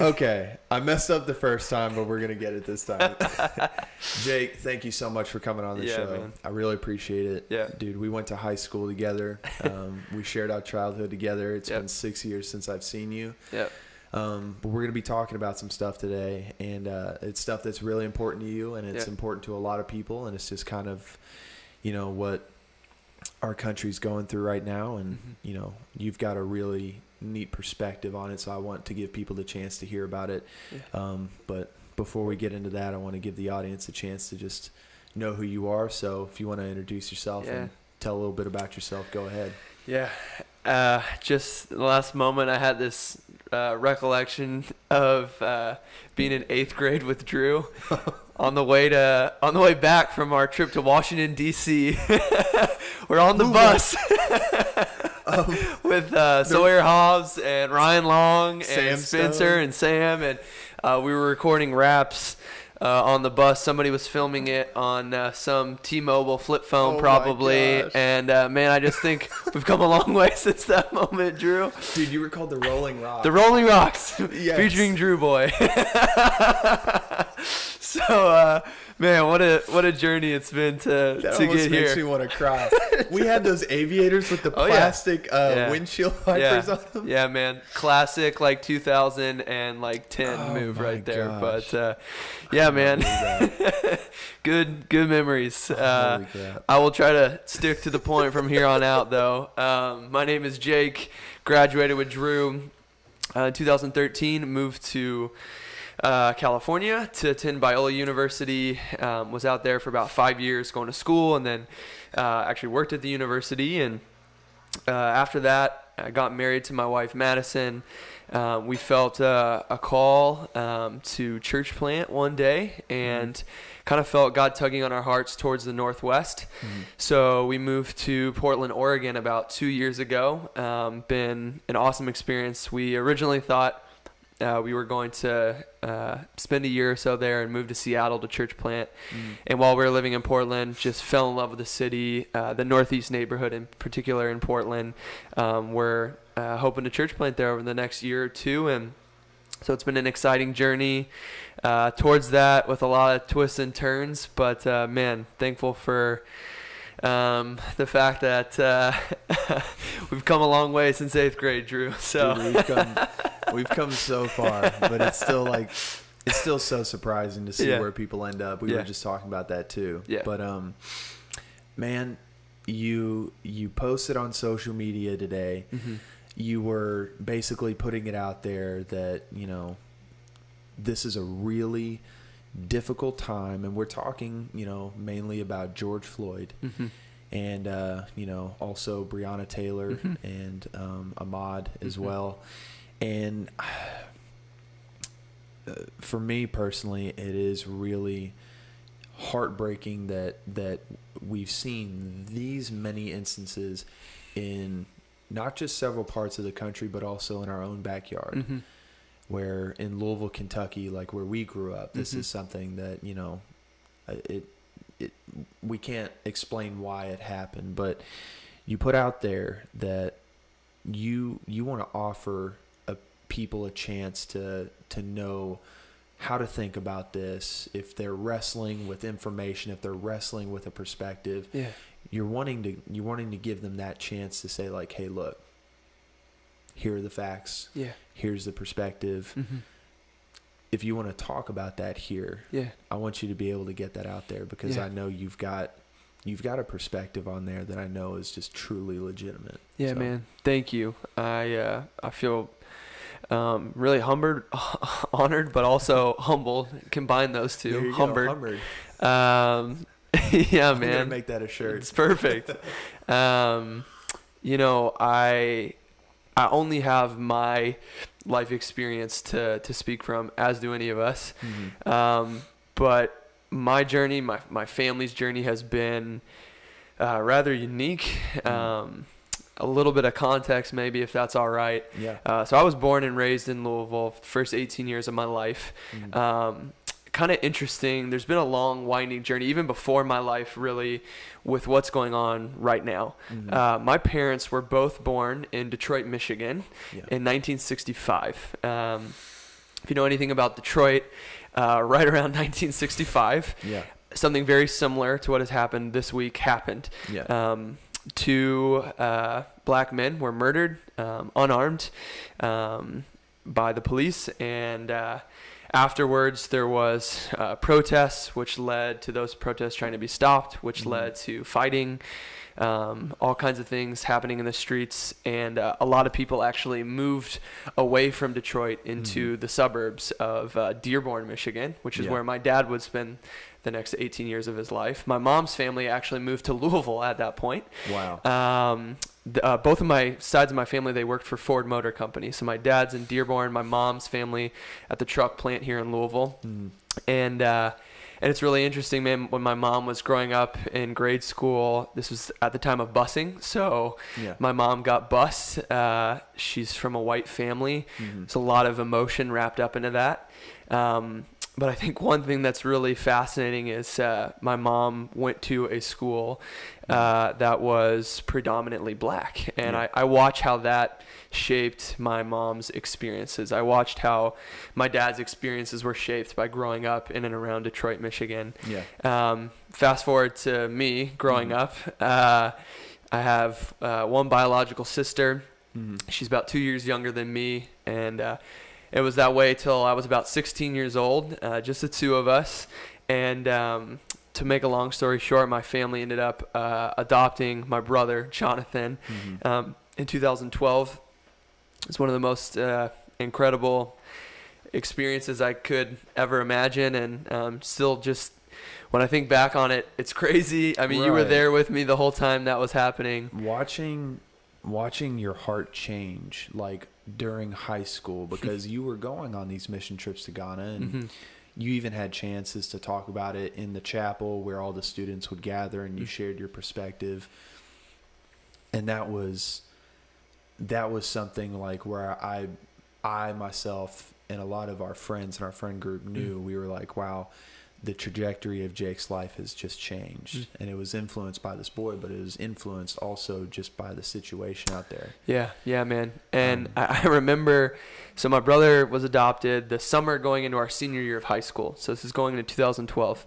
Okay, I messed up the first time, but we're going to get it this time. Jake, thank you so much for coming on the show. Man. I really appreciate it. Yeah. Dude, we went to high school together. We shared our childhood together. It's been 6 years since I've seen you. Yeah. But we're going to be talking about some stuff today, and it's stuff that's really important to you, and it's important to a lot of people, and it's just kind of, what our country's going through right now, and, you've got a really neat perspective on it, so I want to give people the chance to hear about it. But before we get into that, I want to give the audience a chance to just know who you are. So if you want to introduce yourself and tell a little bit about yourself, go ahead. Yeah. Just the last moment, I had this recollection of being in 8th grade with Drew on the way back from our trip to Washington D.C. We're on the bus with Sawyer Hobbs and Ryan Long and Spencer and Sam, and we were recording raps on the bus. Somebody was filming it on some T-Mobile flip phone, probably. And man, I just think we've come a long way since that moment, Drew. Dude, you were called the Rolling Rocks. The Rolling Rocks, featuring Drew Boy. So, man, what a journey it's been to get here. That makes me want to cry. We had those aviators with the plastic windshield wipers on them. Yeah, man, classic 2010 move right there. Gosh. But yeah, man, good memories. I will try to stick to the point from here on out, though. My name is Jake. Graduated with Drew in 2013. Moved to California to attend Biola University. Was out there for about 5 years going to school, and then actually worked at the university. And after that, I got married to my wife, Madison. We felt a call to church plant one day, and kind of felt God tugging on our hearts towards the Northwest. So we moved to Portland, Oregon about 2 years ago. Been an awesome experience. We originally thought we were going to spend a year or so there and move to Seattle to church plant. And while we were living in Portland, just fell in love with the city, the Northeast neighborhood in particular in Portland. We're hoping to church plant there over the next year or two. And so it's been an exciting journey towards that with a lot of twists and turns. But, man, thankful for the fact that we've come a long way since 8th grade, Drew. So dude, we've come so far, but it's still so surprising to see where people end up. We were just talking about that too. But man, you posted on social media today. You were basically putting it out there that this is a really difficult time, and we're talking mainly about George Floyd. And also Breonna Taylor and Ahmaud as well. And for me personally, it is really heartbreaking that we've seen these many instances in not just several parts of the country, but also in our own backyard. Where in Louisville, Kentucky, like where we grew up, this is something that we can't explain why it happened, but you put out there that you want to offer people a chance to know how to think about this. If they're wrestling with information, if they're wrestling with a perspective, you're wanting to give them that chance to say like, hey, look, here are the facts. Here's the perspective. If you want to talk about that here, I want you to be able to get that out there, because I know you've got a perspective on there that I know is just truly legitimate. Yeah, so. Man, thank you. I feel really honored, but also humbled. Combine those two. There you humbled. Go, humbled. Yeah, I'm man. gonna make that a shirt. It's perfect. I only have my life experience to speak from, as do any of us. But my journey, my family's journey has been rather unique. A little bit of context, maybe, if that's all right. So I was born and raised in Louisville, first 18 years of my life. Kind of interesting. There's been a long, winding journey, even before my life, really, with what's going on right now. My parents were both born in Detroit, Michigan in 1965. if you know anything about Detroit, right around 1965, something very similar to what has happened this week happened. Two black men were murdered, unarmed, by the police, and afterwards there was protests, which led to those protests trying to be stopped, which led to fighting, all kinds of things happening in the streets, and a lot of people actually moved away from Detroit into the suburbs of Dearborn, Michigan, which is where my dad would spend the next 18 years of his life. My mom's family actually moved to Louisville at that point. Wow. Both of my sides of my family, they worked for Ford Motor Company. So my dad's in Dearborn, my mom's family at the truck plant here in Louisville. And it's really interesting, man, when my mom was growing up in grade school, this was at the time of busing. So my mom got bused. She's from a white family. There's a lot of emotion wrapped up into that. But I think one thing that's really fascinating is my mom went to a school that was predominantly black. And I watch how that shaped my mom's experiences. I watched how my dad's experiences were shaped by growing up in and around Detroit, Michigan. Fast forward to me growing up. I have one biological sister. She's about 2 years younger than me. And it was that way till I was about 16 years old, just the two of us. And to make a long story short, my family ended up adopting my brother, Jonathan, in 2012. It's one of the most incredible experiences I could ever imagine. And still just, when I think back on it, it's crazy. I mean, you were there with me the whole time that was happening. Watching your heart change, like, during high school, because you were going on these mission trips to Ghana, and you even had chances to talk about it in the chapel where all the students would gather, and you shared your perspective. And that was something like where I myself and a lot of our friends in our friend group knew. We were like, wow, the trajectory of Jake's life has just changed. And it was influenced by this boy, but it was influenced also just by the situation out there. Yeah, man. And I remember, so my brother was adopted the summer going into our senior year of high school. So this is going into 2012.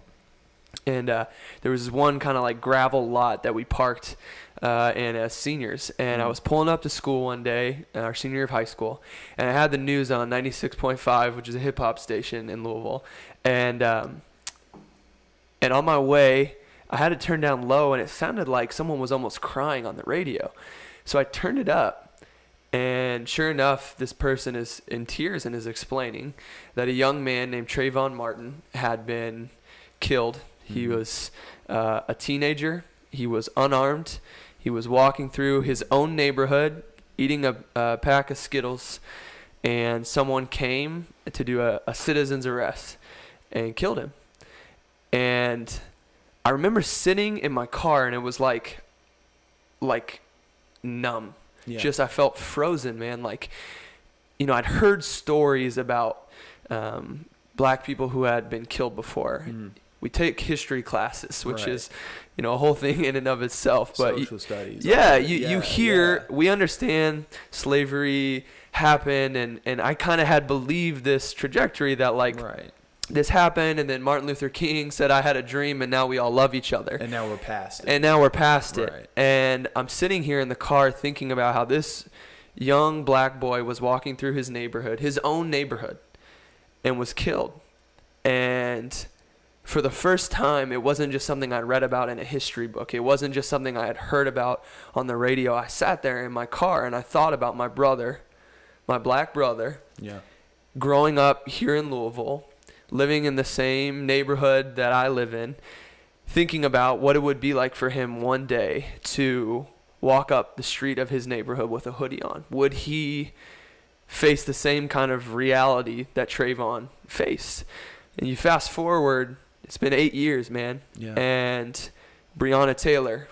And there was this one kind of like gravel lot that we parked in as seniors. And I was pulling up to school one day, our senior year of high school, and I had the news on 96.5, which is a hip-hop station in Louisville. And on my way, I had to turn down low, and it sounded like someone was almost crying on the radio. So I turned it up, and sure enough, this person is in tears and is explaining that a young man named Trayvon Martin had been killed. He was a teenager. He was unarmed. He was walking through his own neighborhood, eating a pack of Skittles, and someone came to do a citizen's arrest and killed him. And I remember sitting in my car, and it was like numb. Just, I felt frozen, man. Like, you know, I'd heard stories about black people who had been killed before. We take history classes, which is, you know, a whole thing in and of itself. But social studies. You hear, we understand slavery happened, and I kind of had believed this trajectory that, like, this happened, and then Martin Luther King said, I had a dream, and now we all love each other. And now we're past it. And I'm sitting here in the car thinking about how this young black boy was walking through his neighborhood, his own neighborhood, and was killed. And for the first time, it wasn't just something I'd read about in a history book. It wasn't just something I had heard about on the radio. I sat there in my car, and I thought about my brother, my black brother, growing up here in Louisville, living in the same neighborhood that I live in, thinking about what it would be like for him one day to walk up the street of his neighborhood with a hoodie on. Would he face the same kind of reality that Trayvon faced? And you fast forward, it's been 8 years, man. And Breonna Taylor,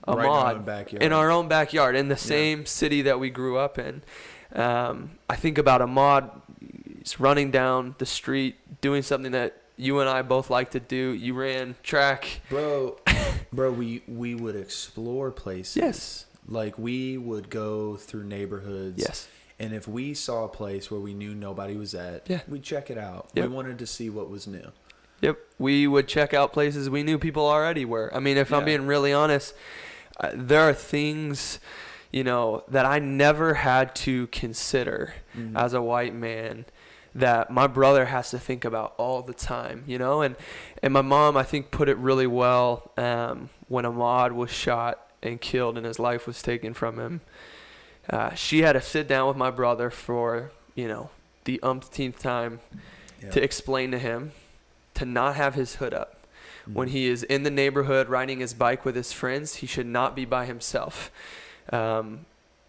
Ahmaud, in our own backyard, in the same city that we grew up in. I think about Ahmaud running down the street, doing something that you and I both like to do. You ran track. Bro, we would explore places. Like, we would go through neighborhoods. And if we saw a place where we knew nobody was at, we'd check it out. Yep. We wanted to see what was new. Yep. We would check out places we knew people already were. I mean, if I'm being really honest, there are things, you know, that I never had to consider as a white man that my brother has to think about all the time, you know? And my mom, I think, put it really well when Ahmaud was shot and killed and his life was taken from him. She had to sit down with my brother for, you know, the umpteenth time to explain to him to not have his hood up. When he is in the neighborhood riding his bike with his friends, he should not be by himself.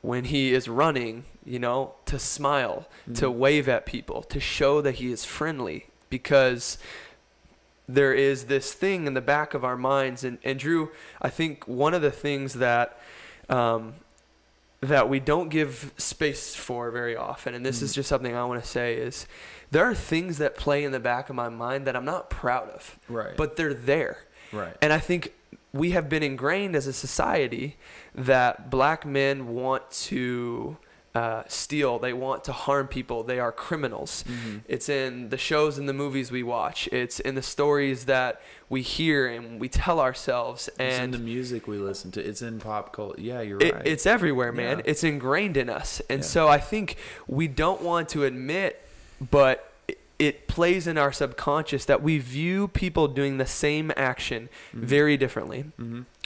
When he is running, you know, to smile, to wave at people, to show that he is friendly, because there is this thing in the back of our minds. And Drew, I think one of the things that that we don't give space for very often, and this is just something I want to say, is there are things that play in the back of my mind that I'm not proud of, but they're there. And I think we have been ingrained as a society that black men want to steal, they want to harm people, they are criminals. It's in the shows and the movies we watch, it's in the stories that we hear and we tell ourselves, and it's in the music we listen to, it's in pop culture. Yeah, you're right. It's everywhere, man. It's ingrained in us. And so I think we don't want to admit, but it plays in our subconscious that we view people doing the same action very differently.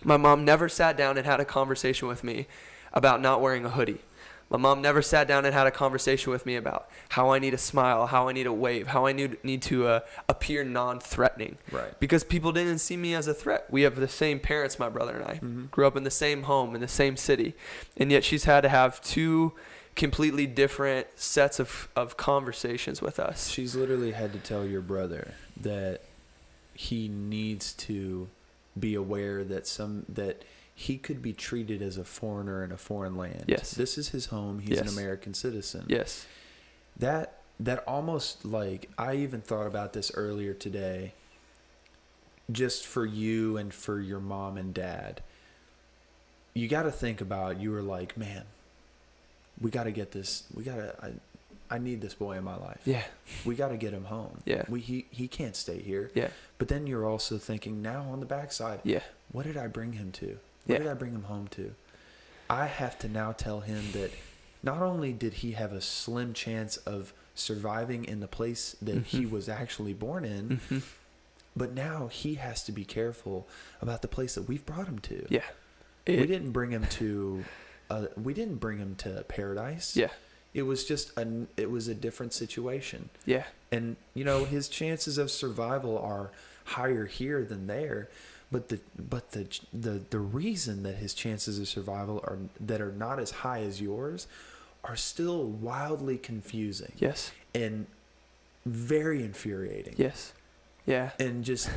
My mom never sat down and had a conversation with me about not wearing a hoodie. My mom never sat down and had a conversation with me about how I need to smile, how I need to wave, how I need to appear non-threatening. Because people didn't see me as a threat. We have the same parents, my brother and I. Grew up in the same home, in the same city. And yet she's had to have two completely different sets of conversations with us. She's literally had to tell your brother that he needs to be aware that he could be treated as a foreigner in a foreign land. This is his home. He's an American citizen. That almost, like, I even thought about this earlier today, just for you and for your mom and dad. You got to think about, you were like, man, we got to get this. I need this boy in my life. We got to get him home. He can't stay here. But then you're also thinking now on the backside, what did I bring him to? What did I bring him home to? I have to now tell him that not only did he have a slim chance of surviving in the place that he was actually born in, but now he has to be careful about the place that we've brought him to. We didn't bring him to paradise. It was just it was a different situation. And you know, his chances of survival are higher here than there. But the reason that his chances of survival are not as high as yours are still wildly confusing. And very infuriating. And just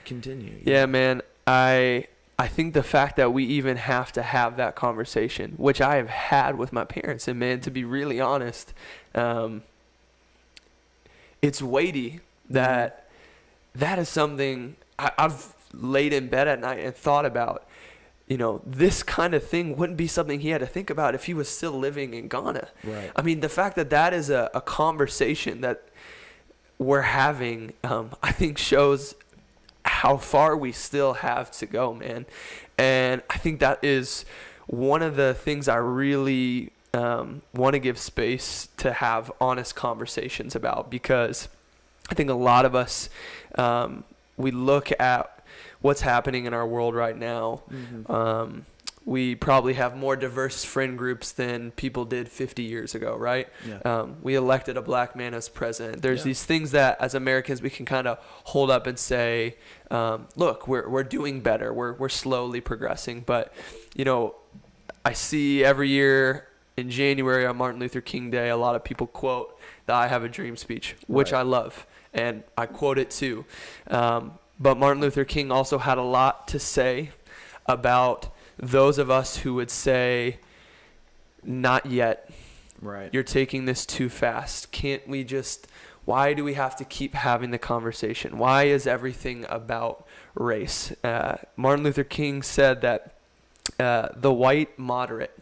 continue. Man. I think the fact that we even have to have that conversation, which I have had with my parents, and man, to be really honest, it's weighty. That is something I've laid in bed at night and thought about. You know, this kind of thing wouldn't be something he had to think about if he was still living in Ghana. I mean, the fact that is a conversation that we're having, I think shows how far we still have to go, man. And I think that is one of the things I really want to give space to have honest conversations about, because I think a lot of us, we look at what's happening in our world right now. We probably have more diverse friend groups than people did 50 years ago, right? We elected a black man as president. There's these things that as Americans we can kind of hold up and say, look, we're doing better. We're slowly progressing. But, you know, I see every year in January on Martin Luther King Day, a lot of people quote the I Have a Dream speech, which I love. And I quote it too. But Martin Luther King also had a lot to say about those of us who would say, not yet. You're taking this too fast. Can't we just, why do we have to keep having the conversation? Why is everything about race? Martin Luther King said that the white moderate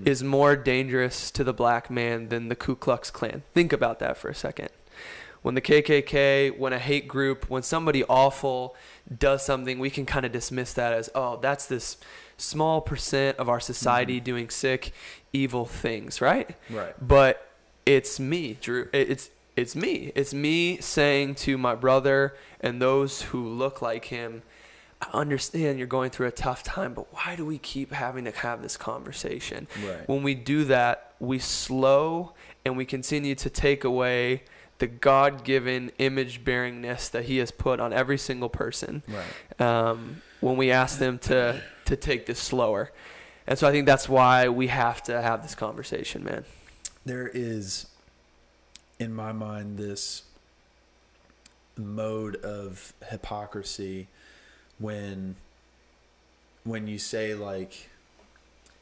is more dangerous to the black man than the Ku Klux Klan. Think about that for a second. When the KKK, when a hate group, when somebody awful does something, we can kind of dismiss that as, oh, that's this small percent of our society doing sick, evil things, right? Right. But it's me, Drew. It's me. It's me saying to my brother and those who look like him, I understand you're going through a tough time, but why do we keep having to have this conversation? Right. When we do that, we slow and we continue to take away the God-given image-bearingness that he has put on every single person. Right. When we ask them to take this slower. And so I think that's why we have to have this conversation, man. There is, in my mind, this mode of hypocrisy when you say, like,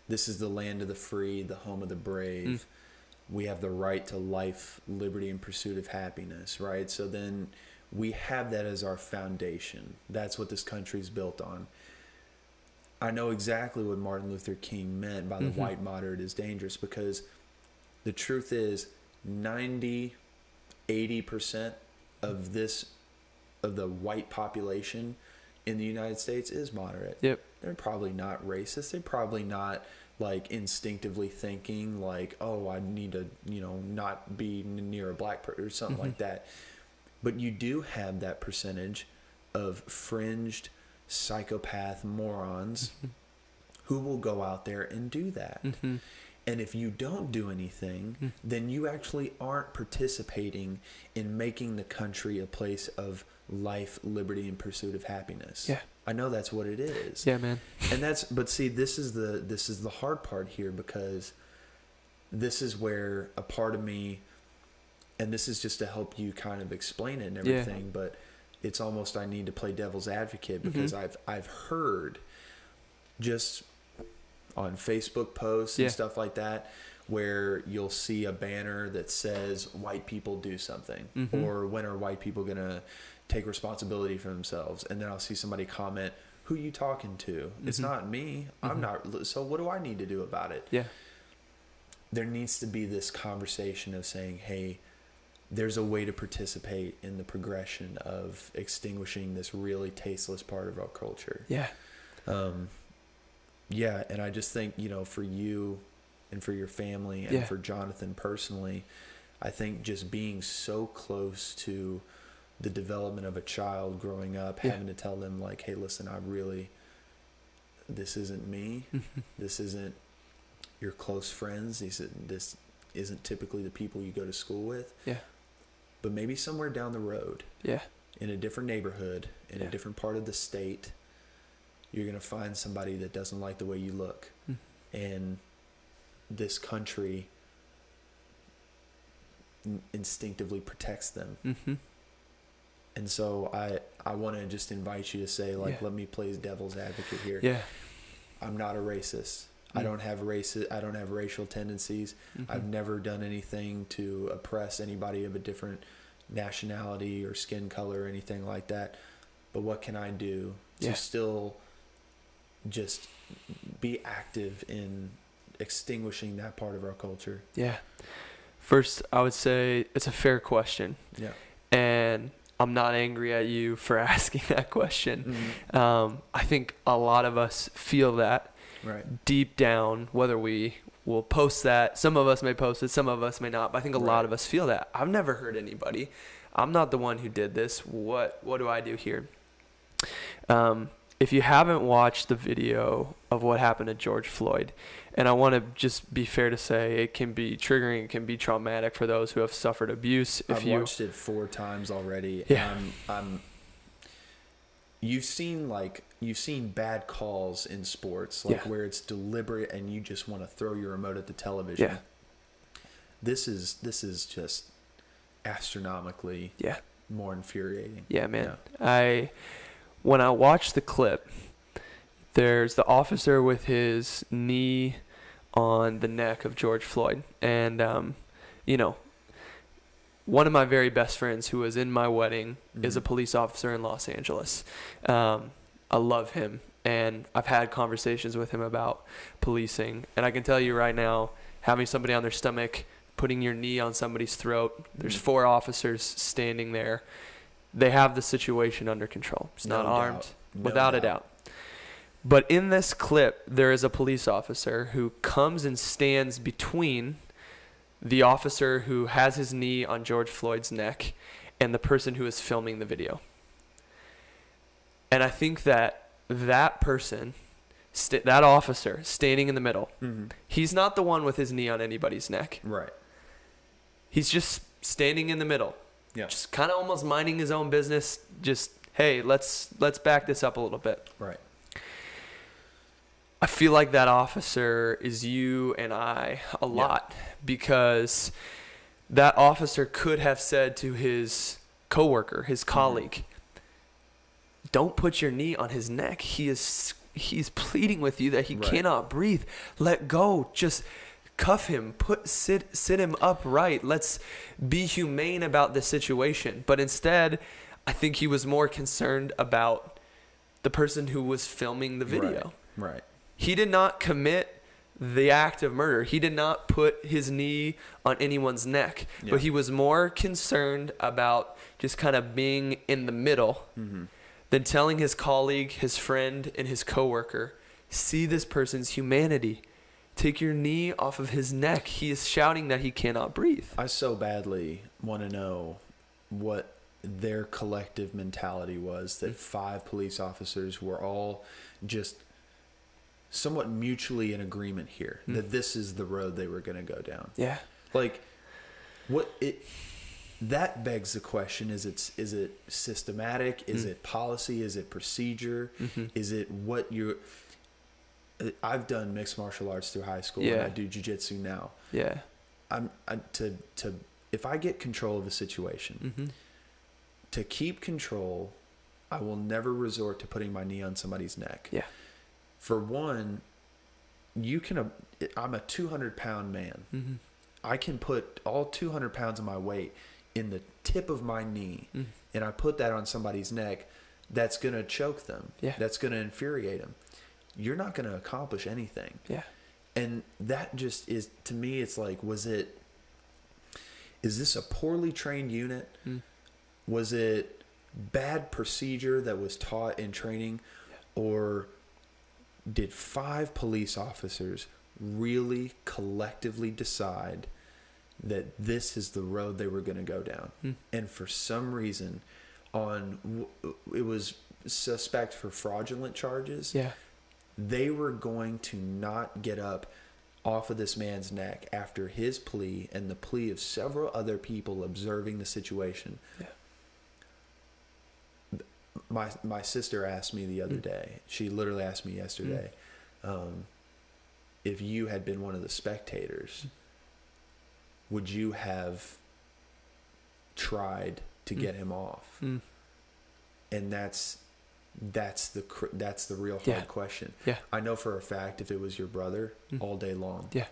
this is the land of the free, the home of the brave. We have the right to life, liberty, and pursuit of happiness, right? So then we have that as our foundation. That's what this country's built on. I know exactly what Martin Luther King meant by the white moderate is dangerous, because the truth is 90, 80% of the white population in the United States is moderate. Yep. They're probably not racist. They're probably not like instinctively thinking like, oh, I need to, not be near a black person or something like that. But you do have that percentage of fringed psychopath morons who will go out there and do that. And if you don't do anything, then you actually aren't participating in making the country a place of life, liberty, and pursuit of happiness. Yeah. I know that's what it is. Yeah, man. And but see, this is the hard part here, because this is where a part of me, and this is just to help you kind of explain it and everything, but it's almost I need to play devil's advocate, because I've heard just on Facebook posts and stuff like that, where you'll see a banner that says white people do something, or when are white people going to take responsibility for themselves? And then I'll see somebody comment, who you talking to? It's not me. I'm not. So what do I need to do about it? Yeah. There needs to be this conversation of saying, hey, there's a way to participate in the progression of extinguishing this really tasteless part of our culture. Yeah. Yeah. And I just think, for you and for your family and for Jonathan personally, I think just being so close to the development of a child growing up, having to tell them like, hey, listen, this isn't me. This isn't your close friends. This isn't typically the people you go to school with. Yeah. But maybe somewhere down the road, in a different neighborhood, in a different part of the state, you're going to find somebody that doesn't like the way you look. And this country instinctively protects them. And so I want to just invite you to say, like, let me play devil's advocate here. Yeah. I'm not a racist. I don't have racial tendencies. I've never done anything to oppress anybody of a different nationality or skin color or anything like that. But what can I do to still just be active in extinguishing that part of our culture? Yeah. First, I would say it's a fair question. Yeah. And I'm not angry at you for asking that question. I think a lot of us feel that deep down, whether we will post that. Some of us may post it, some of us may not, but I think a lot of us feel that. I've never hurt anybody. I'm not the one who did this. What do I do here? If you haven't watched the video of what happened to George Floyd, and I want to just be fair to say it can be triggering, it can be traumatic for those who have suffered abuse. I've watched it 4 times already. Yeah. You've seen bad calls in sports, where it's deliberate and you just want to throw your remote at the television. Yeah. This is just astronomically more infuriating. Yeah, man. Yeah. When I watched the clip, there's the officer with his knee on the neck of George Floyd. And, one of my very best friends who was in my wedding is a police officer in Los Angeles. I love him. and I've had conversations with him about policing. And I can tell you right now, having somebody on their stomach, putting your knee on somebody's throat, there's 4 officers standing there. They have the situation under control. It's not armed, without a doubt. But in this clip, there is a police officer who comes and stands between the officer who has his knee on George Floyd's neck and the person who is filming the video. And I think that that person, that officer standing in the middle, he's not the one with his knee on anybody's neck. Right. He's just standing in the middle. Yeah. Just kind of almost minding his own business. Just, hey, let's back this up a little bit. Right. I feel like that officer is you and I a lot, because that officer could have said to his coworker, his colleague, don't put your knee on his neck. He's pleading with you that he cannot breathe. Let go. Just cuff him. Sit him upright. Let's be humane about this situation. But instead, I think he was more concerned about the person who was filming the video. Right. He did not commit the act of murder. He did not put his knee on anyone's neck. Yeah. But he was more concerned about just kind of being in the middle than telling his colleague, his friend, and his coworker, see this person's humanity. Take your knee off of his neck. He is shouting that he cannot breathe. I so badly want to know what their collective mentality was, that 5 police officers were all just somewhat mutually in agreement here, that this is the road they were going to go down. Yeah. Like, that begs the question, is it systematic? Is it policy? Is it procedure? Is it what I've done mixed martial arts through high school, and I do jiu-jitsu now. Yeah. If I get control of a situation, to keep control, I will never resort to putting my knee on somebody's neck. Yeah. For one, I'm a 200-pound man. I can put all 200 pounds of my weight in the tip of my knee, and I put that on somebody's neck. That's going to choke them. Yeah. That's going to infuriate them. You're not going to accomplish anything. Yeah. And that just is, to me, it's like, is this a poorly trained unit? Was it bad procedure that was taught in training? Or did 5 police officers really collectively decide that this is the road they were going to go down? And for some reason, it was suspect for fraudulent charges. Yeah. They were going to not get up off of this man's neck after his plea and the plea of several other people observing the situation. Yeah. My sister asked me the other day, she literally asked me yesterday, if you had been one of the spectators, would you have tried to get him off? And that's the real hard question. Yeah. I know for a fact if it was your brother, all day long. Yeah.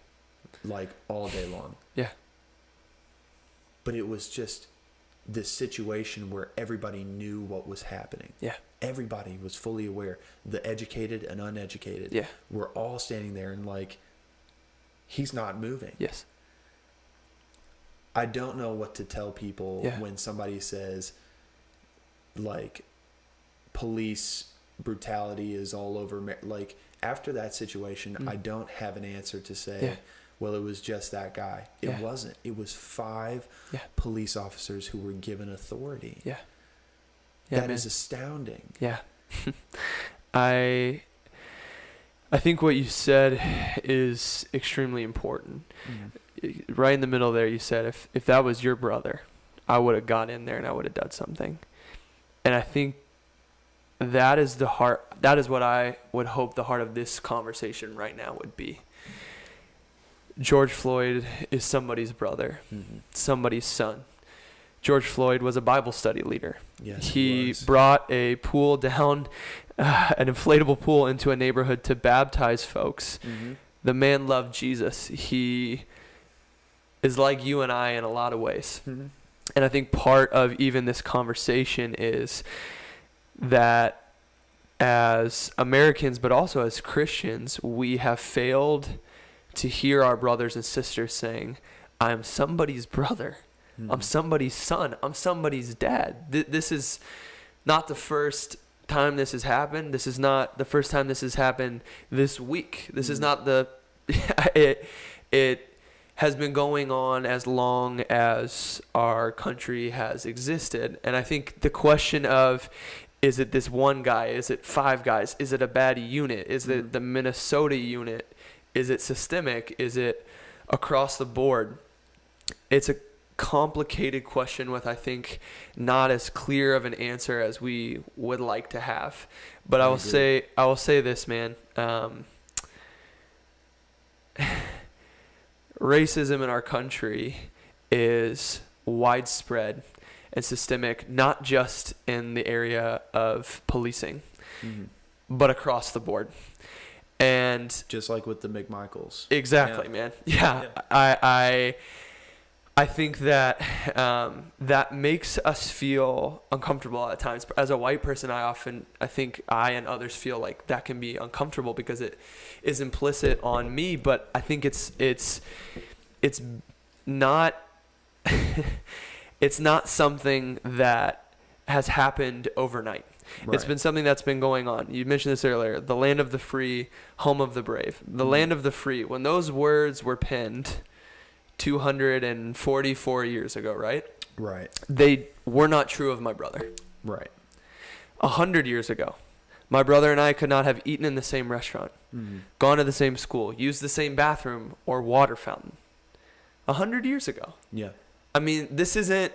Like all day long. Yeah. But it was just this situation where everybody knew what was happening. Yeah. Everybody was fully aware. The educated and uneducated were all standing there and like, he's not moving. Yes. I don't know what to tell people when somebody says, like, police brutality is all over. Like, after that situation, I don't have an answer to say, well, it was just that guy. It wasn't. It was 5 police officers who were given authority. Yeah. That is astounding. Yeah. I think what you said is extremely important. Right in the middle there, you said, if that was your brother, I would have gone in there and I would have done something. And I think that is what I would hope the heart of this conversation right now would be. George Floyd is somebody's brother, somebody's son. George Floyd was a Bible study leader. Yes, he brought a pool down, an inflatable pool into a neighborhood to baptize folks. The man loved Jesus. He is like you and I in a lot of ways. And I think part of even this conversation is that as Americans, but also as Christians, we have failed to hear our brothers and sisters saying, I'm somebody's brother. I'm somebody's son. I'm somebody's dad. This is not the first time this has happened. This is not the first time this has happened this week. This is not the it has been going on as long as our country has existed. And I think the question of, is it this one guy? Is it five guys? Is it a bad unit? Is it the Minnesota unit? Is it systemic? Is it across the board? It's a complicated question with, I think, not as clear of an answer as we would like to have. But I will say this, man. Racism in our country is widespread and systemic, not just in the area of policing, but across the board. And just like with the McMichaels. Exactly, man. Yeah. I think that that makes us feel uncomfortable at times. As a white person, I think I and others feel like that can be uncomfortable because it is implicit on me. But I think it's not it's not something that has happened overnight. Right. It's been something that's been going on. You mentioned this earlier: the land of the free, home of the brave. The land of the free. When those words were penned 244 years ago, right? Right. They were not true of my brother. Right. 100 years ago, my brother and I could not have eaten in the same restaurant, gone to the same school, used the same bathroom or water fountain. 100 years ago. Yeah. I mean, this isn't,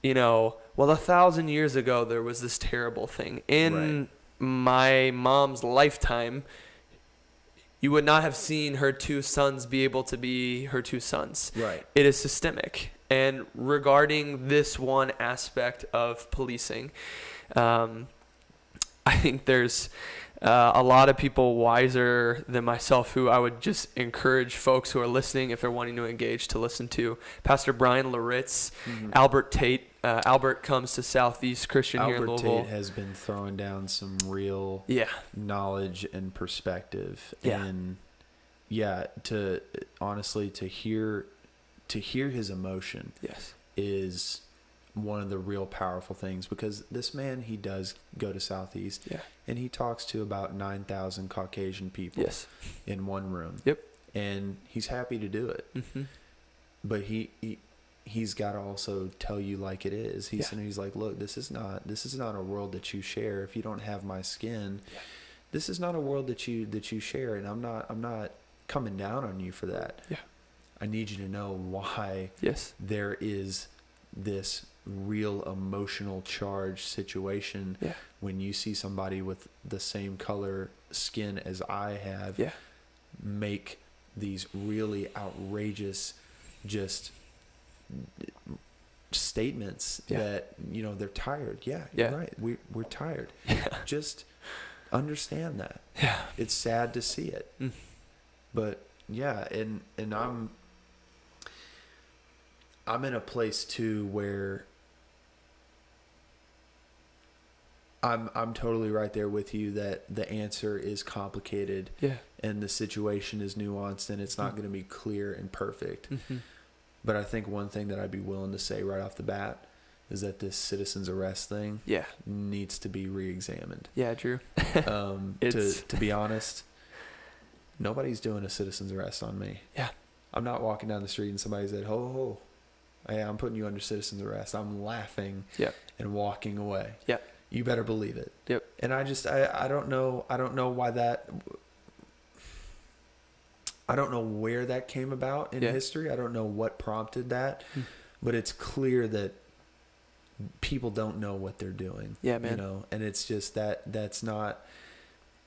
well, 1,000 years ago, there was this terrible thing. In my mom's lifetime, you would not have seen her two sons be able to be her two sons. Right. It is systemic. And regarding this one aspect of policing, I think there's a lot of people wiser than myself who I would just encourage folks who are listening, if they're wanting to engage, to listen to. Pastor Brian Laritz, Albert Tate. Albert comes to Southeast Christian here in Louisville. Albert Tate has been throwing down some real knowledge and perspective. Yeah. And to honestly, to hear his emotion is one of the real powerful things, because this man, he does go to Southeast and he talks to about 9,000 Caucasian people in one room. Yep. And he's happy to do it. But he's got to also tell you like it is. He's like, look, this is not a world that you share. If you don't have my skin, this is not a world that you share. And I'm not coming down on you for that. Yeah. I need you to know why there is this real emotional charged situation when you see somebody with the same color skin as I have make these really outrageous just statements that they're tired. You're right, we're tired. Just understand that. It's sad to see it. But and I'm in a place too where I'm totally right there with you that the answer is complicated and the situation is nuanced and it's not going to be clear and perfect. But I think one thing that I'd be willing to say right off the bat is that this citizen's arrest thing needs to be re-examined. Yeah, Drew. To be honest, nobody's doing a citizen's arrest on me. Yeah. I'm not walking down the street and somebody said, ho, ho, ho. Hey, I'm putting you under citizen's arrest. I'm laughing and walking away. Yeah. You better believe it. Yep. And I don't know why that, I don't know where that came about in history. I don't know what prompted that, but it's clear that people don't know what they're doing. Yeah, man. And it's just that's not,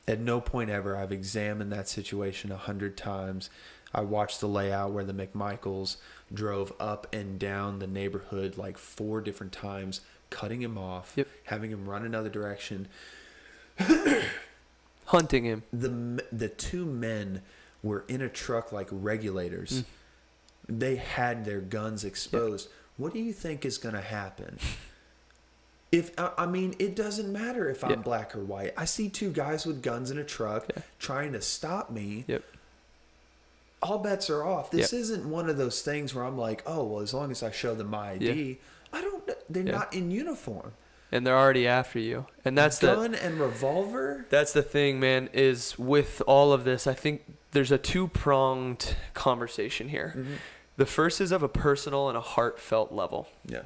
at no point ever, I've examined that situation 100 times. I watched the layout where the McMichaels drove up and down the neighborhood like 4 different times, cutting him off, having him run another direction, hunting him. The 2 men were in a truck like regulators. They had their guns exposed. What do you think is going to happen I mean, it doesn't matter if I'm black or white. I see two guys with guns in a truck trying to stop me. Yep. All bets are off. This isn't one of those things where I'm like, oh, well, as long as I show them my ID, they're not in uniform. And they're already after you. And that's gun and revolver. That's the thing, man, is with all of this, I think there's a two-pronged conversation here. Mm-hmm. The first is of a personal and a heartfelt level. Yeah.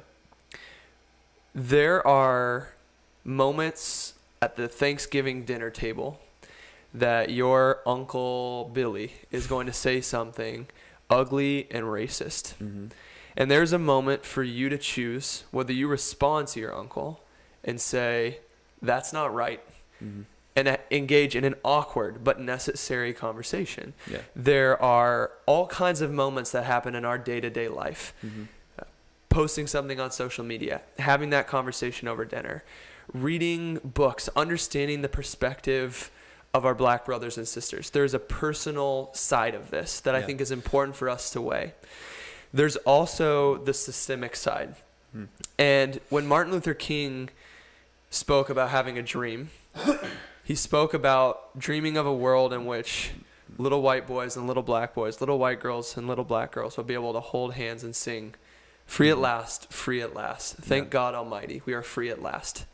There are moments at the Thanksgiving dinner table that your Uncle Billy is going to say something ugly and racist. Mm-hmm. And there's a moment for you to choose whether you respond to your uncle and say, that's not right, and engage in an awkward but necessary conversation. Yeah. There are all kinds of moments that happen in our day-to-day life. Mm-hmm. Posting something on social media, having that conversation over dinner, reading books, understanding the perspective of our black brothers and sisters. There's a personal side of this that I think is important for us to weigh. There's also the systemic side. And when Martin Luther King spoke about having a dream, he spoke about dreaming of a world in which little white boys and little black boys, little white girls and little black girls would be able to hold hands and sing, free at last, free at last. Thank God Almighty, we are free at last.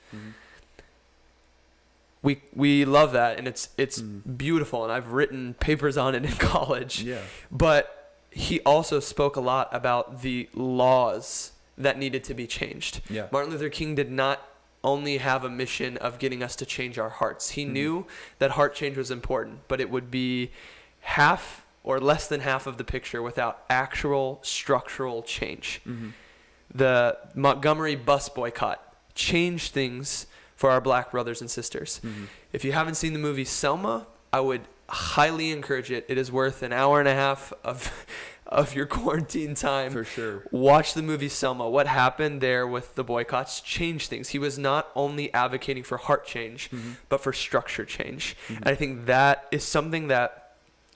We love that, and it's beautiful, and I've written papers on it in college. Yeah. But he also spoke a lot about the laws that needed to be changed. Yeah. Martin Luther King did not only have a mission of getting us to change our hearts. He knew that heart change was important, but it would be half or less than half of the picture without actual structural change. The Montgomery bus boycott changed things for our black brothers and sisters. If you haven't seen the movie Selma, I would highly encourage it. It is worth an hour and a half of your quarantine time. For sure. Watch the movie Selma. What happened there with the boycotts changed things. He was not only advocating for heart change, but for structure change. And I think that is something that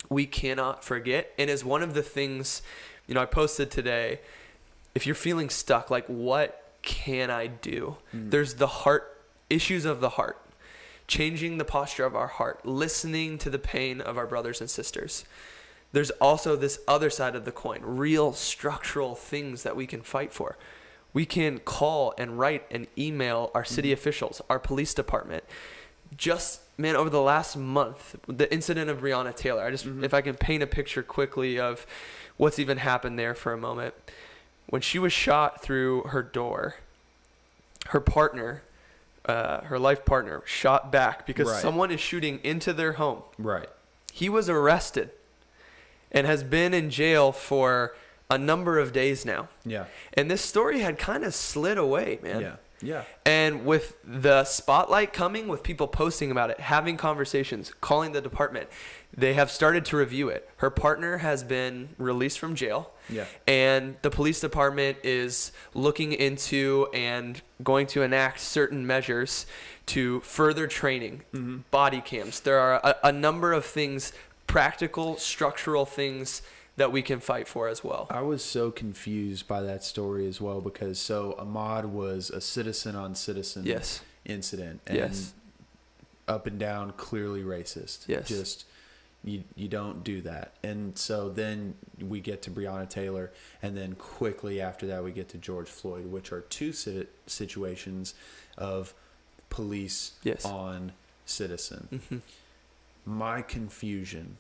we cannot forget, and is one of the things, I posted today, if you're feeling stuck, like, what can I do? There's the heart, issues of the heart, changing the posture of our heart, listening to the pain of our brothers and sisters. There's also this other side of the coin, real structural things that we can fight for. We can call and write and email our city officials, our police department. Just, man, over the last month, the incident of Breonna Taylor, if I can paint a picture quickly of what's even happened there for a moment. When she was shot through her door, her partner, her life partner, shot back because someone is shooting into their home. Right. He was arrested and has been in jail for a number of days now. Yeah. And this story had kind of slid away, man. Yeah. Yeah. And with the spotlight coming, with people posting about it, having conversations, calling the department, they have started to review it. Her partner has been released from jail. Yeah. And the police department is looking into and going to enact certain measures to further training, body cams. There are a number of things, practical, structural things that we can fight for as well. I was so confused by that story as well, because Ahmaud was a citizen on citizen incident, and up and down clearly racist. Yes. Just you don't do that. And so then we get to Breonna Taylor, and then quickly after that we get to George Floyd, which are two situations of police on citizen. My confusion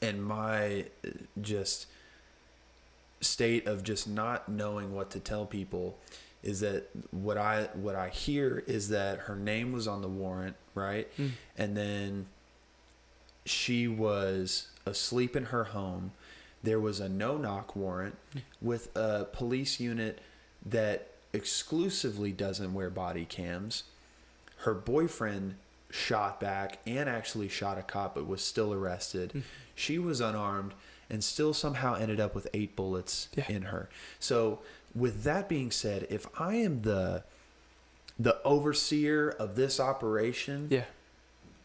and my just state of just not knowing what to tell people is that what I hear is that her name was on the warrant, right? And then she was asleep in her home. There was a no-knock warrant with a police unit that exclusively doesn't wear body cams. Her boyfriend shot back and actually shot a cop, but was still arrested. She was unarmed and still somehow ended up with 8 bullets in her. So with that being said, if I am the overseer of this operation,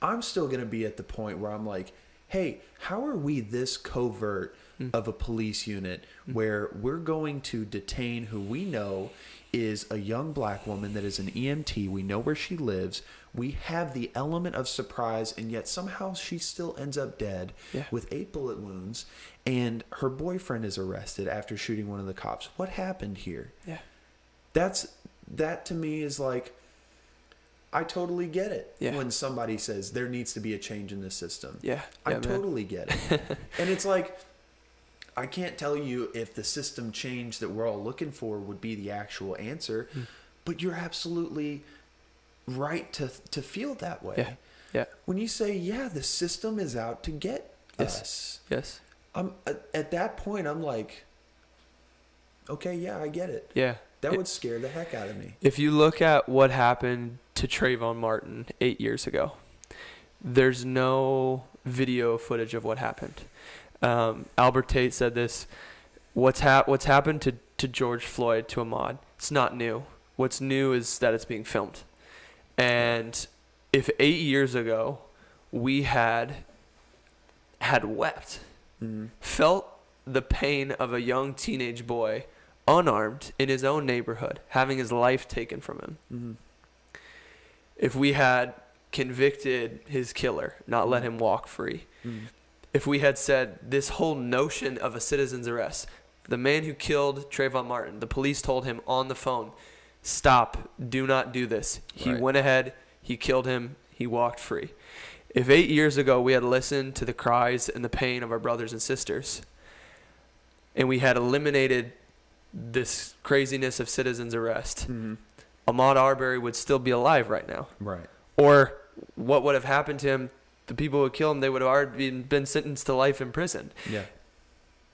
I'm still going to be at the point where I'm like, hey, how are we this covert of a police unit where we're going to detain who we know is a young black woman that is an EMT. We know where she lives. We have the element of surprise, and yet somehow she still ends up dead with 8 bullet wounds, and her boyfriend is arrested after shooting one of the cops. What happened here? Yeah. That to me is like, I totally get it when somebody says there needs to be a change in the system. I totally get it. And it's like, I can't tell you if the system change that we're all looking for would be the actual answer, but you're absolutely right to feel that way. When you say, the system is out to get us. At that point, I'm like, okay, I get it. That would scare the heck out of me. If you look at what happened to Trayvon Martin 8 years ago, there's no video footage of what happened. Albert Tate said this: what's happened to George Floyd, to Ahmaud, it's not new. What's new is that it's being filmed. And if 8 years ago we had wept, felt the pain of a young teenage boy unarmed in his own neighborhood, having his life taken from him, if we had convicted his killer, not let him walk free, if we had said this whole notion of a citizen's arrest, the man who killed Trayvon Martin, the police told him on the phone, stop, do not do this. He went ahead, he killed him, he walked free. If 8 years ago we had listened to the cries and the pain of our brothers and sisters, and we had eliminated this craziness of citizen's arrest, Ahmaud Arbery would still be alive right now. Or what would have happened to him? The people who killed him, they would have already been sentenced to life in prison.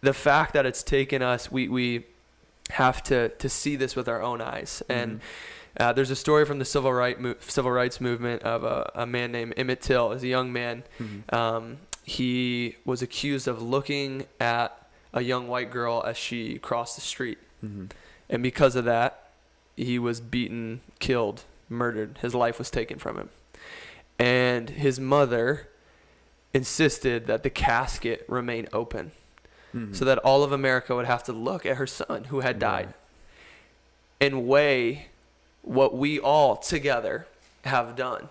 The fact that it's taken us, we have to see this with our own eyes. And there's a story from the civil rights movement of a man named Emmett Till. As a young man, he was accused of looking at a young white girl as she crossed the street. And because of that, he was beaten, killed, murdered. His life was taken from him. And his mother insisted that the casket remain open so that all of America would have to look at her son who had died and weigh what we all together have done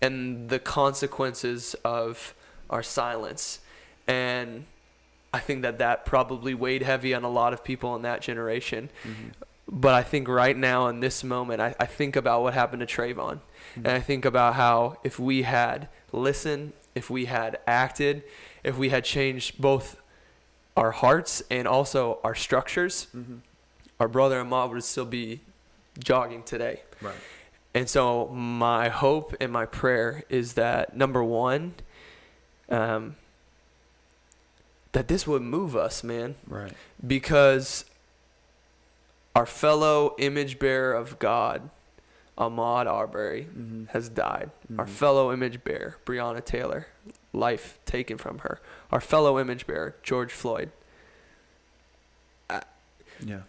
and the consequences of our silence. And I think that probably weighed heavy on a lot of people in that generation. But I think right now in this moment, I think about what happened to Trayvon. And I think about how if we had listened, if we had acted, if we had changed both our hearts and also our structures, our brother Ahmaud would still be jogging today. And so my hope and my prayer is that, number one, that this would move us, man. Because our fellow image bearer of God, Ahmaud Arbery, has died. Our fellow image bearer, Breonna Taylor, life taken from her. Our fellow image bearer, George Floyd.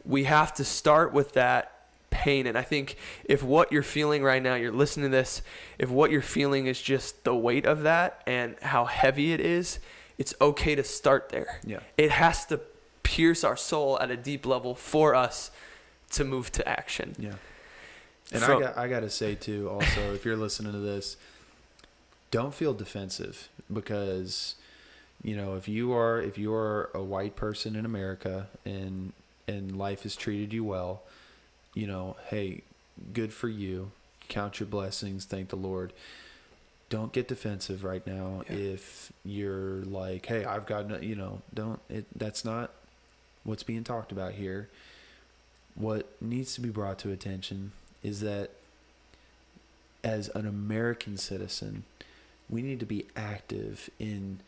We have to start with that pain. And I think if what you're feeling right now, you're listening to this, if what you're feeling is just the weight of that and how heavy it is, it's okay to start there. It has to pierce our soul at a deep level for us to move to action. And so, I got to say too, also, if you're listening to this, don't feel defensive, because, if you are a white person in America and life has treated you well, hey, good for you. Count your blessings. Thank the Lord. Don't get defensive right now. If you're like, hey, I've got no, that's not what's being talked about here. What needs to be brought to attention is that as an American citizen, we need to be active in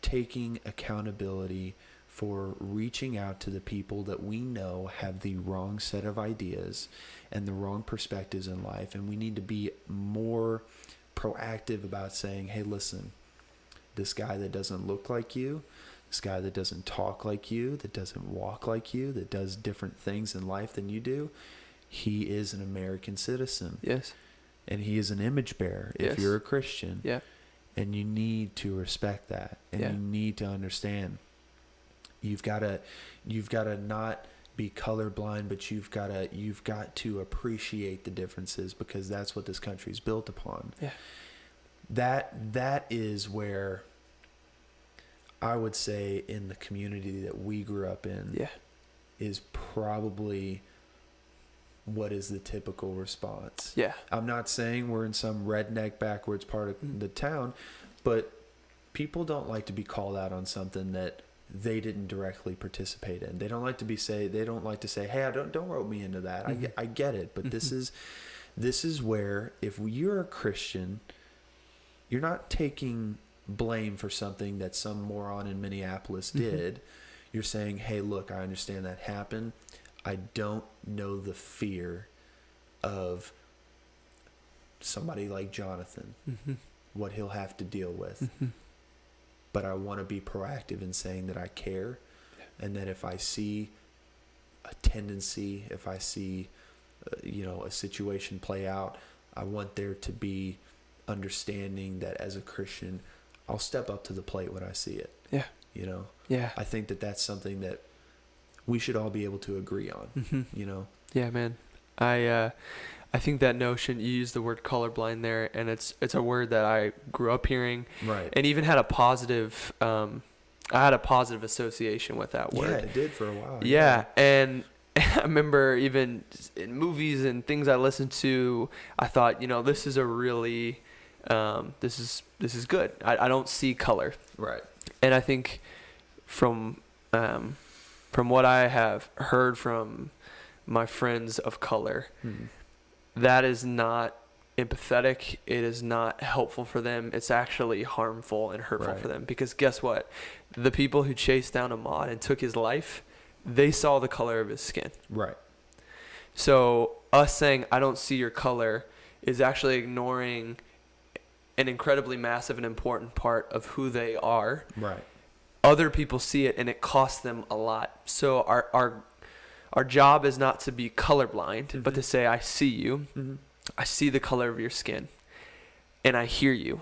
taking accountability for reaching out to the people that we know have the wrong set of ideas and the wrong perspectives in life. And we need to be more proactive about saying, hey, listen, this guy that doesn't look like you, this guy that doesn't talk like you, that doesn't walk like you, that does different things in life than you do, he is an American citizen. And he is an image bearer if you're a Christian. And you need to respect that. And you need to understand. You've got to not be colorblind, but you've got to appreciate the differences, because that's what this country is built upon. Yeah. That is where I would say in the community that we grew up in is probably what is the typical response. Yeah. I'm not saying we're in some redneck backwards part of the town, but people don't like to be called out on something that they didn't directly participate in. They don't like to say, hey, don't rope me into that. I get it, but this is where, if you're a Christian, you're not taking blame for something that some moron in Minneapolis did. You're saying, hey, look, I understand that happened. I don't know the fear of somebody like Jonathan, what he'll have to deal with. But I want to be proactive in saying that I care, and that if I see a tendency, if I see, a situation play out, I want there to be understanding that as a Christian, I'll step up to the plate when I see it. Yeah. Yeah. I think that that's something that we should all be able to agree on, Yeah, man. I think that notion, you use the word colorblind there, and it's a word that I grew up hearing, right? And even had a positive, I had a positive association with that word. Yeah, it did for a while. Yeah, and I remember even in movies and things I listened to, I thought, this is a really, this is good. I don't see color, right? And I think from what I have heard from my friends of color, that is not empathetic. It is not helpful for them. It's actually harmful and hurtful for them, because guess what? The people who chased down Ahmaud and took his life, they saw the color of his skin. Right. So us saying, I don't see your color, is actually ignoring an incredibly massive and important part of who they are. Right. Other people see it, and it costs them a lot. So our job is not to be colorblind, but to say, I see you. I see the color of your skin, and I hear you,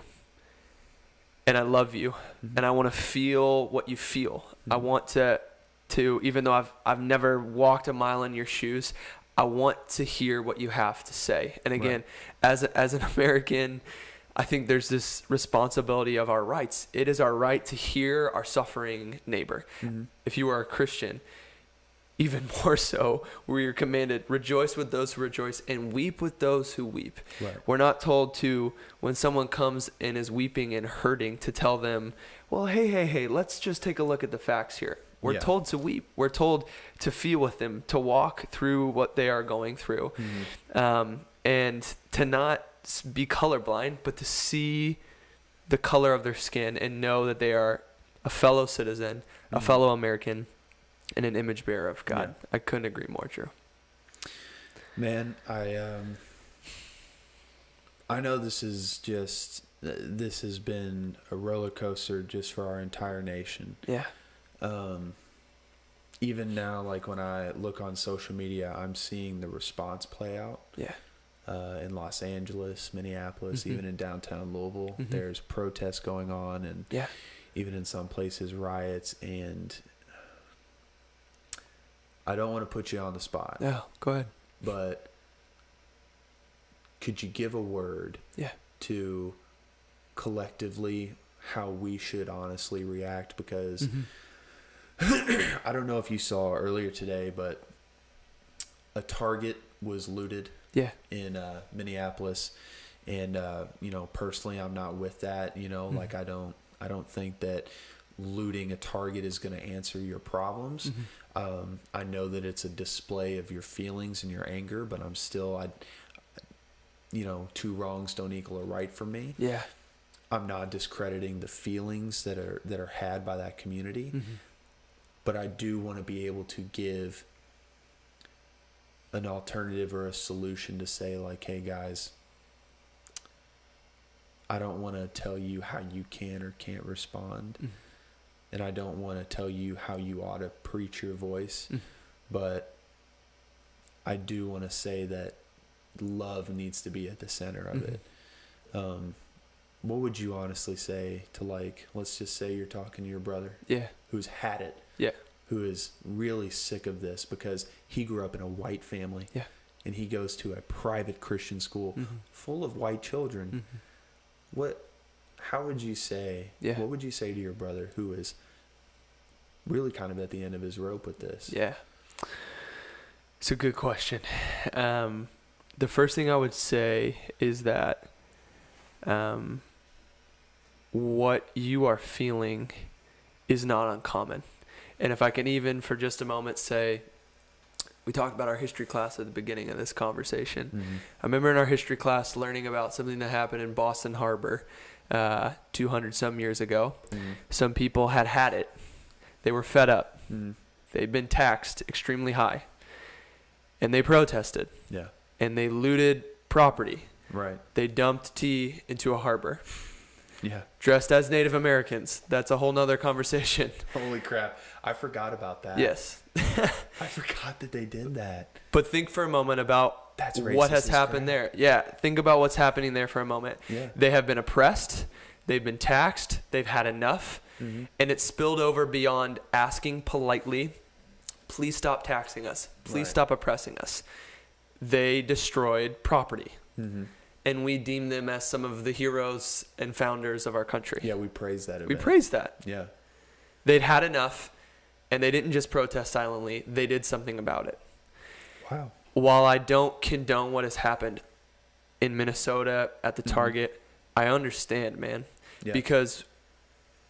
and I love you, and I want to feel what you feel. I want to even though I've never walked a mile in your shoes, I want to hear what you have to say. And again, as an American, I think there's this responsibility of our rights. It is our right to hear our suffering neighbor. If you are a Christian, even more so, we are commanded, rejoice with those who rejoice and weep with those who weep. Right. We're not told to, when someone comes and is weeping and hurting, to tell them, well, hey, let's just take a look at the facts here. We're told to weep. We're told to feel with them, to walk through what they are going through, and to not be colorblind, but to see the color of their skin and know that they are a fellow citizen, a fellow American, and an image bearer of God. I couldn't agree more, Drew. Man, I know this has been a roller coaster just for our entire nation. Yeah. Even now, like when I look on social media, I'm seeing the response play out. Yeah. In Los Angeles, Minneapolis, even in downtown Louisville, there's protests going on, and even in some places riots. And I don't want to put you on the spot. Yeah, go ahead. But could you give a word to collectively how we should honestly react? Because I don't know if you saw earlier today, but a Target was looted in Minneapolis. And, personally, I'm not with that. Like I don't think that looting a Target is going to answer your problems. I know that it's a display of your feelings and your anger, but I'm still, two wrongs don't equal a right for me. Yeah. I'm not discrediting the feelings that are had by that community, but I do want to be able to give an alternative or a solution to say, like, hey guys, I don't want to tell you how you can or can't respond. And I don't want to tell you how you ought to preach your voice, but I do want to say that love needs to be at the center of it. What would you honestly say to, like, let's just say you're talking to your brother, who's had it, who is really sick of this because he grew up in a white family. Yeah. And he goes to a private Christian school full of white children. How would you say, what would you say to your brother who is really kind of at the end of his rope with this? Yeah. It's a good question. The first thing I would say is that what you are feeling is not uncommon. And if I can even for just a moment say, we talked about our history class at the beginning of this conversation. I remember in our history class learning about something that happened in Boston Harbor 200 some years ago. Some people had it. They were fed up. They'd been taxed extremely high. And they protested. Yeah. And they looted property. Right. They dumped tea into a harbor. Yeah. Dressed as Native Americans. That's a whole nother conversation. Holy crap. I forgot about that. Yes. I forgot that they did that. But think for a moment about what has happened there. Yeah. Think about what's happening there for a moment. Yeah. They have been oppressed. They've been taxed. They've had enough. And it spilled over beyond asking politely, please stop taxing us. Please stop oppressing us. They destroyed property. And we deem them as some of the heroes and founders of our country. Yeah, we praise that event. We praise that. Yeah. They'd had enough, and they didn't just protest silently. They did something about it. Wow. While I don't condone what has happened in Minnesota at the Target, I understand, man. Yeah. Because,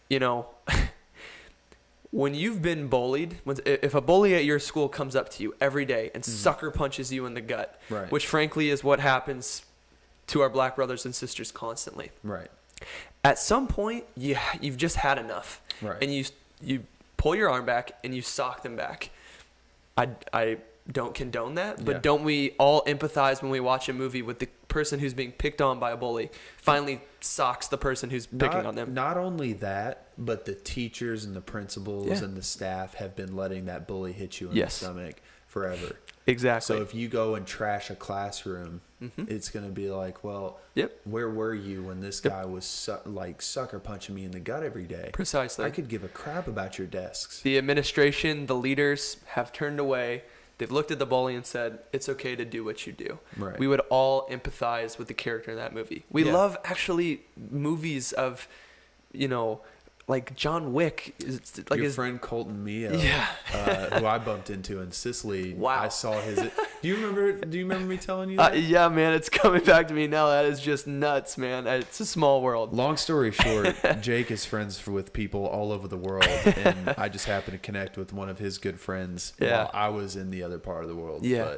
you know, when you've been bullied, if a bully at your school comes up to you every day and sucker punches you in the gut, which frankly is what happens to our black brothers and sisters constantly. Right. At some point, you've just had enough. Right. And you pull your arm back and you sock them back. I don't condone that, but don't we all empathize when we watch a movie with the person who's being picked on by a bully finally socks the person who's picking on them? Not only that, but the teachers and the principals and the staff have been letting that bully hit you in the stomach forever. Exactly. So if you go and trash a classroom, it's going to be like, well, where were you when this guy was sucker punching me in the gut every day? Precisely. I could give a crap about your desks. The administration, the leaders have turned away. They've looked at the bully and said, it's okay to do what you do. Right. We would all empathize with the character in that movie. We love actually movies of, you know, like John Wick. Like your friend Colton Mio, who I bumped into in Sicily. Wow. I saw his. Do you remember me telling you that? Yeah, man, it's coming back to me now. That is just nuts, man. It's a small world. Long story short, Jake is friends with people all over the world, and I just happened to connect with one of his good friends while I was in the other part of the world. Yeah.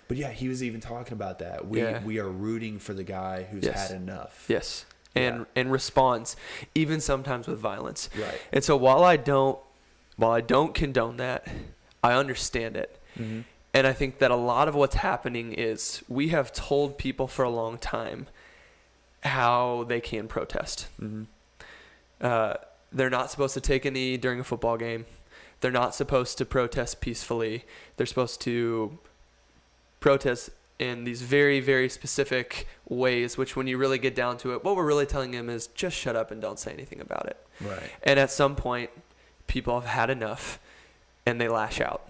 But yeah, he was even talking about that. We are rooting for the guy who's had enough. Yes. And responds, even sometimes with violence. Right. And so while I don't condone that, I understand it. And I think that a lot of what's happening is we have told people for a long time how they can protest. They're not supposed to take a knee during a football game. They're not supposed to protest peacefully. They're supposed to protest in these very, very specific ways, which when you really get down to it, what we're really telling them is just shut up and don't say anything about it. Right. And at some point, people have had enough and they lash out.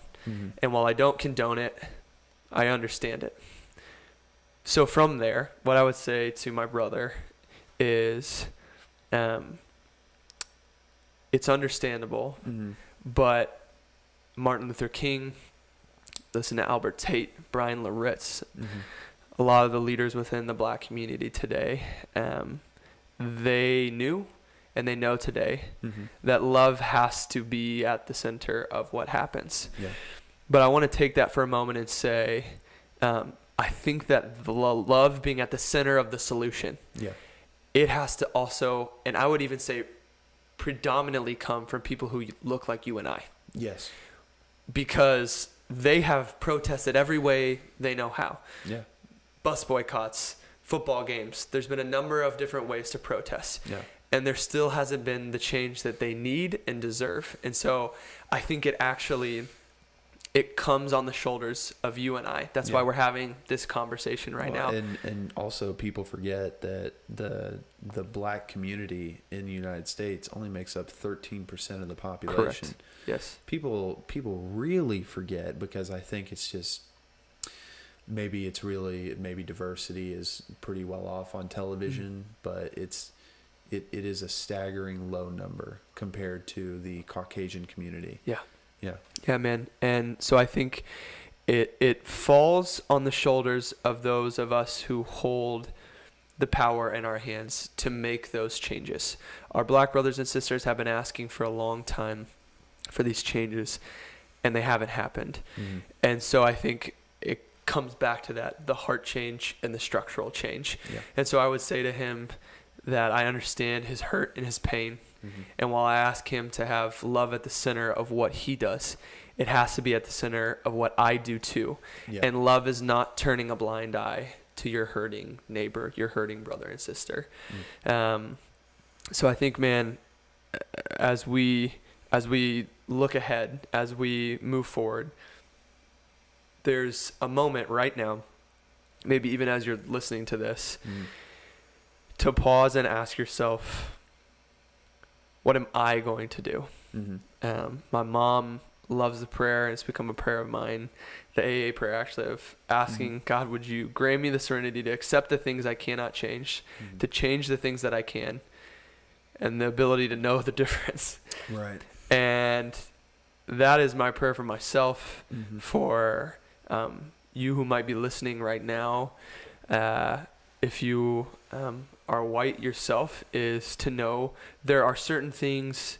And while I don't condone it, I understand it. So from there, what I would say to my brother is it's understandable, but Martin Luther King, listen to Albert Tate, Brian Laritz, a lot of the leaders within the black community today, they knew and they know today that love has to be at the center of what happens. Yeah. But I want to take that for a moment and say, I think that the love being at the center of the solution, it has to also, and I would even say predominantly come from people who look like you and I. Yes. Because they have protested every way they know how. Yeah. Bus boycotts, football games. There's been a number of different ways to protest. Yeah. And there still hasn't been the change that they need and deserve. And so I think it actually it comes on the shoulders of you and I. That's why we're having this conversation right now. And also people forget that the black community in the United States only makes up 13% of the population. Correct. Yes. People really forget, because I think it's just, maybe diversity is pretty well off on television, but it is a staggering low number compared to the Caucasian community. Yeah, man. And so I think it falls on the shoulders of those of us who hold the power in our hands to make those changes. Our black brothers and sisters have been asking for a long time for these changes, and they haven't happened. And so I think it comes back to that, the heart change and the structural change. And so I would say to him that I understand his hurt and his pain. And while I ask him to have love at the center of what he does, it has to be at the center of what I do too. And love is not turning a blind eye to your hurting neighbor, your hurting brother and sister. So I think, man, as we look ahead, as we move forward, there's a moment right now, maybe even as you're listening to this, to pause and ask yourself, what am I going to do? My mom loves the prayer, and it's become a prayer of mine, the AA prayer actually, of asking God, would you grant me the serenity to accept the things I cannot change, to change the things that I can, and the ability to know the difference. Right. And that is my prayer for myself, for you who might be listening right now. If you are white yourself, is to know there are certain things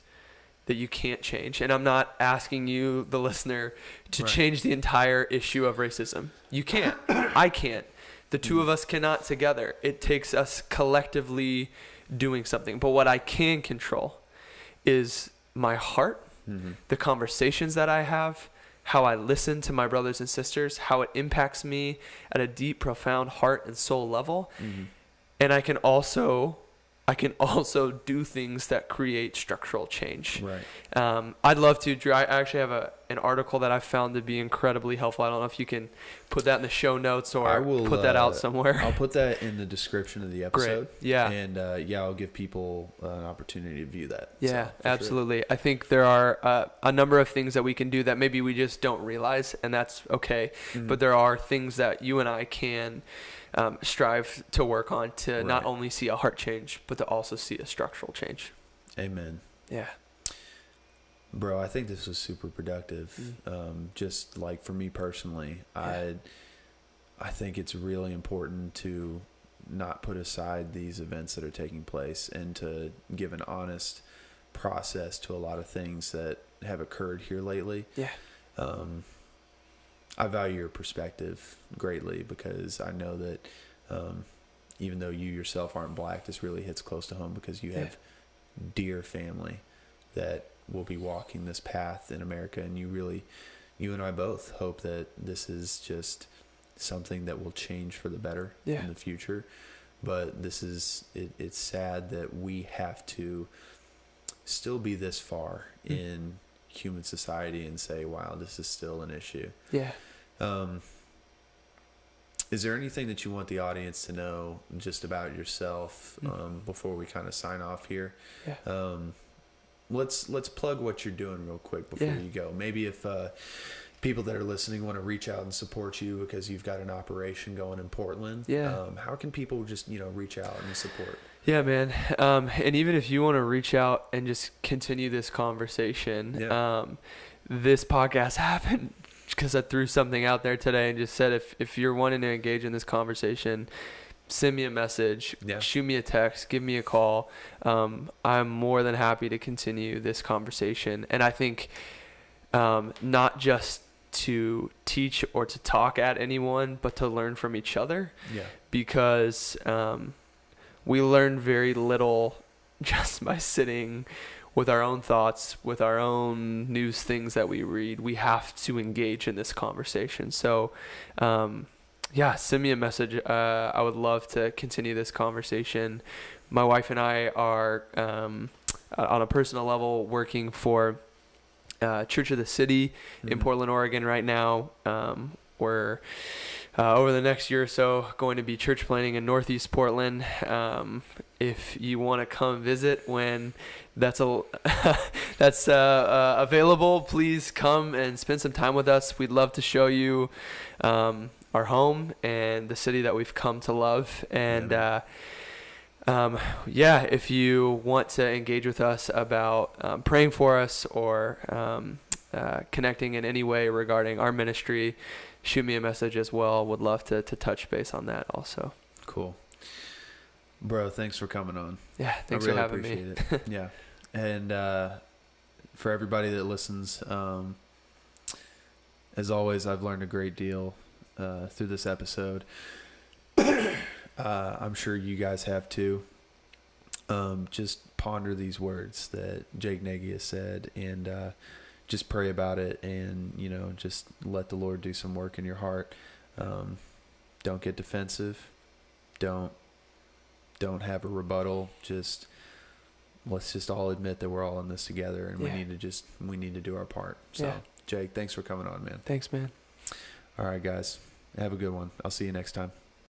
that you can't change. And I'm not asking you, the listener, to change the entire issue of racism. You can't. I can't. The two of us cannot together. It takes us collectively doing something. But what I can control is my heart, the conversations that I have, how I listen to my brothers and sisters, how it impacts me at a deep, profound heart and soul level. And I can also do things that create structural change. Right. I'd love to, Drew. I actually have an article that I found to be incredibly helpful. I don't know if you can put that in the show notes, or I will put that out somewhere. I'll put that in the description of the episode. Great. Yeah. And I'll give people an opportunity to view that. Yeah, so, absolutely. Sure. I think there are a number of things that we can do that maybe we just don't realize, and that's okay. But there are things that you and I can strive to work on to not only see a heart change, but to also see a structural change. Amen. Yeah. Bro, I think this was super productive. Just like for me personally, I think it's really important to not put aside these events that are taking place, and to give an honest process to a lot of things that have occurred here lately. Yeah. I value your perspective greatly, because I know that even though you yourself aren't black, this really hits close to home, because you have dear family that will be walking this path in America. And you and I both hope that this is just something that will change for the better in the future. But it's sad that we have to still be this far in human society and say, wow, this is still an issue. Yeah. Is there anything that you want the audience to know just about yourself before we kind of sign off here? Yeah. Let's plug what you're doing real quick before you go. Maybe if people that are listening want to reach out and support you because you've got an operation going in Portland, how can people just reach out and support? Yeah, man. And even if you want to reach out and just continue this conversation, this podcast happened because I threw something out there today and just said, if you're wanting to engage in this conversation, send me a message, shoot me a text, give me a call. I'm more than happy to continue this conversation. And I think not just to teach or to talk at anyone, but to learn from each other. Yeah. Because we learn very little just by sitting with our own thoughts, with our own news things that we read. We have to engage in this conversation. So, send me a message. I would love to continue this conversation. My wife and I are, on a personal level, working for Church of the City in Portland, Oregon right now. We're over the next year or so going to be church planting in Northeast Portland. If you want to come visit when that's available, please come and spend some time with us. We'd love to show you our home and the city that we've come to love. And if you want to engage with us about praying for us or connecting in any way regarding our ministry, shoot me a message as well. Would love to touch base on that also. Cool. Bro, thanks for coming on. Yeah, thanks for having me. It. Yeah. And for everybody that listens, as always, I've learned a great deal through this episode. I'm sure you guys have too. Just ponder these words that Jake Nagy has said, and just pray about it, and just let the Lord do some work in your heart. Don't get defensive. Don't have a rebuttal. Let's just all admit that we're all in this together, and we need to do our part. So Jake, thanks for coming on, man. Thanks, man. All right, guys, have a good one. I'll see you next time.